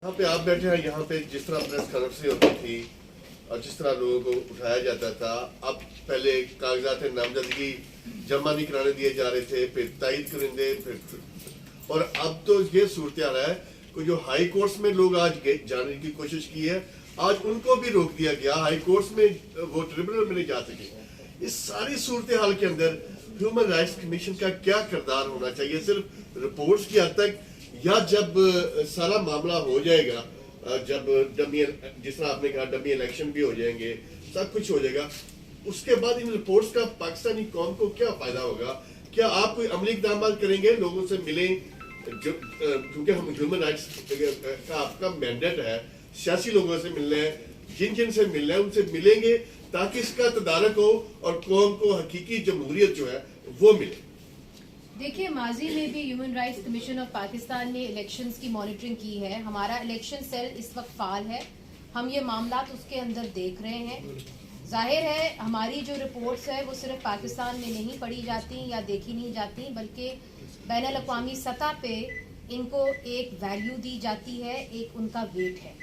यहाँ पे आप बैठे हैं, यहाँ पे जिस तरह प्रेस कॉन्फ्रेंस होती थी और जिस तरह लोगों को उठाया जाता था, अब पहले कागजात नामजदगी जमा नहीं कराने दिए जा रहे थे, फिर तायद करेंगे, फिर और अब तो ये सूरत है कि जो हाई कोर्ट्स में लोग आज जाने की कोशिश की है, आज उनको भी रोक दिया गया, हाई कोर्ट्स में वो ट्रिब्यूनल में नहीं जा सके। इस सारी सूरत हाल के अंदर ह्यूमन राइट्स कमीशन का क्या किरदार होना चाहिए? सिर्फ रिपोर्ट्स की हद तक, या जब सारा मामला हो जाएगा, जब डमी, जिस तरह आपने कहा डमी इलेक्शन भी हो जाएंगे, सब कुछ हो जाएगा, उसके बाद इन रिपोर्ट्स का पाकिस्तानी कौम को क्या फायदा होगा? क्या आप कोई अमली इक़दाम करेंगे, लोगों से मिलें, जो क्योंकि हम ह्यूमन राइट्स का आपका मैंडेट है, सियासी लोगों से मिलना है, जिन जिन से मिलना है उनसे मिलेंगे ताकि इसका तदारक हो और कौम को हकीकी जमहूरियत जो है वो मिले। देखिए, माजी में भी human rights commission of Pakistan ने इलेक्शंस की मॉनिटरिंग की है। हमारा इलेक्शन सेल इस वक्त फाल है, हम ये मामला उसके अंदर देख रहे हैं। जाहिर है हमारी जो रिपोर्ट्स है वो सिर्फ पाकिस्तान में नहीं पढ़ी जाती या देखी नहीं जाती, बल्कि बैनुल अक़वामी सतह पे इनको एक वैल्यू दी जाती है, एक उनका वेट है।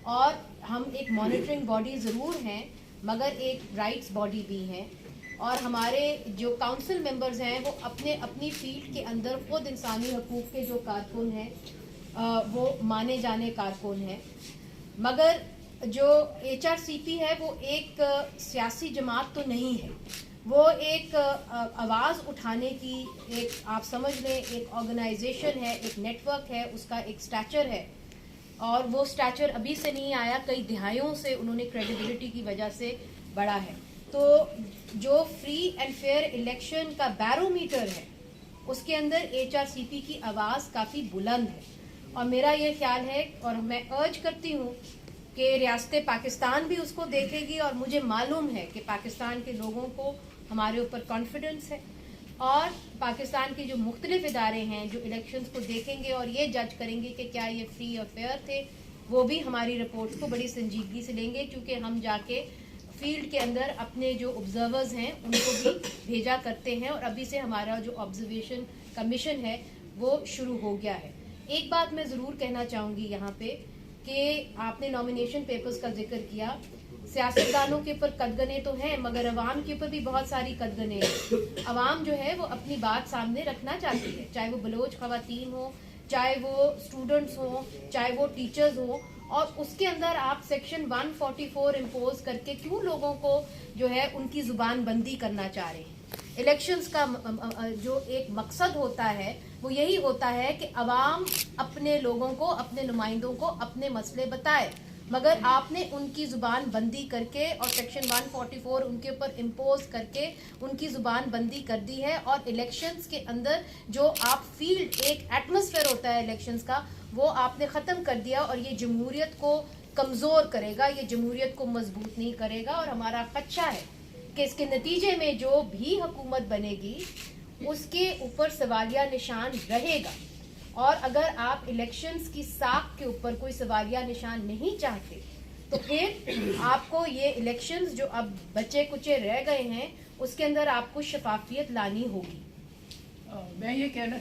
और हम एक मॉनिटरिंग बॉडी ज़रूर हैं, मगर एक राइट्स बॉडी भी हैं। और हमारे जो काउंसिल मेंबर्स हैं वो अपने अपनी फील्ड के अंदर खुद इंसानी हकूक़ के जो कारकुन हैं वो माने जाने कारकुन हैं। मगर जो HRCP है वो एक सियासी जमात तो नहीं है, वो एक आवाज़ उठाने की एक, आप समझ लें, एक ऑर्गेनाइजेशन है, एक नेटवर्क है, उसका एक स्टैचर है। और वो स्टैचर अभी से नहीं आया, कई दिहाइयों से उन्होंने क्रेडिबिलिटी की वजह से बढ़ा है। तो जो फ्री एंड फेयर इलेक्शन का बैरोमीटर है उसके अंदर HRCP की आवाज़ काफ़ी बुलंद है। और मेरा ये ख्याल है और मैं अर्ज करती हूँ कि रियासत पाकिस्तान भी उसको देखेगी, और मुझे मालूम है कि पाकिस्तान के लोगों को हमारे ऊपर कॉन्फिडेंस है। और पाकिस्तान के जो मुख्तलिफ इदारे हैं जो इलेक्शंस को देखेंगे और ये जज करेंगे कि क्या ये फ्री और फेयर थे, वो भी हमारी रिपोर्ट्स को बड़ी संजीदगी से लेंगे, क्योंकि हम जाके फील्ड के अंदर अपने जो ऑब्जर्वर्स हैं उनको भी भेजा करते हैं। और अभी से हमारा जो ऑब्जर्वेशन कमीशन है वो शुरू हो गया है। एक बात मैं ज़रूर कहना चाहूँगी यहाँ पे कि आपने नॉमिनेशन पेपर्स का जिक्र किया, सियासतदानों के ऊपर कदगने तो हैं, मगर अवाम के ऊपर भी बहुत सारी कदगने हैं। अवाम जो है वो अपनी बात सामने रखना चाहती है, चाहे वो बलोच ख़वातीन हो, चाहे वो स्टूडेंट्स हों, चाहे वो टीचर्स हों। और उसके अंदर आप सेक्शन 144 इम्पोज करके क्यों लोगों को जो है उनकी ज़ुबान बंदी करना चाह रहे हैं? इलेक्शंस का जो एक मकसद होता है वो यही होता है कि अवाम अपने लोगों को, अपने नुमाइंदों को अपने मसले बताए, मगर आपने उनकी ज़ुबान बंदी करके और सेक्शन 144 उनके ऊपर इम्पोज करके उनकी ज़ुबान बंदी कर दी है। और इलेक्शंस के अंदर जो आप फील्ड, एक एटमॉस्फेयर होता है इलेक्शंस का, वो आपने ख़त्म कर दिया। और ये जमहूरियत को कमज़ोर करेगा, ये जमहूरियत को मजबूत नहीं करेगा। और हमारा खदशा है कि इसके नतीजे में जो भी हुकूमत बनेगी उसके ऊपर सवालिया निशान रहेगा। और अगर आप इलेक्शंस की साख के ऊपर कोई सवालिया निशान नहीं चाहते तो फिर आपको ये इलेक्शंस जो अब बचे कुचे रह गए हैं उसके अंदर आपको शफाफियत लानी होगी। मैं ये कहना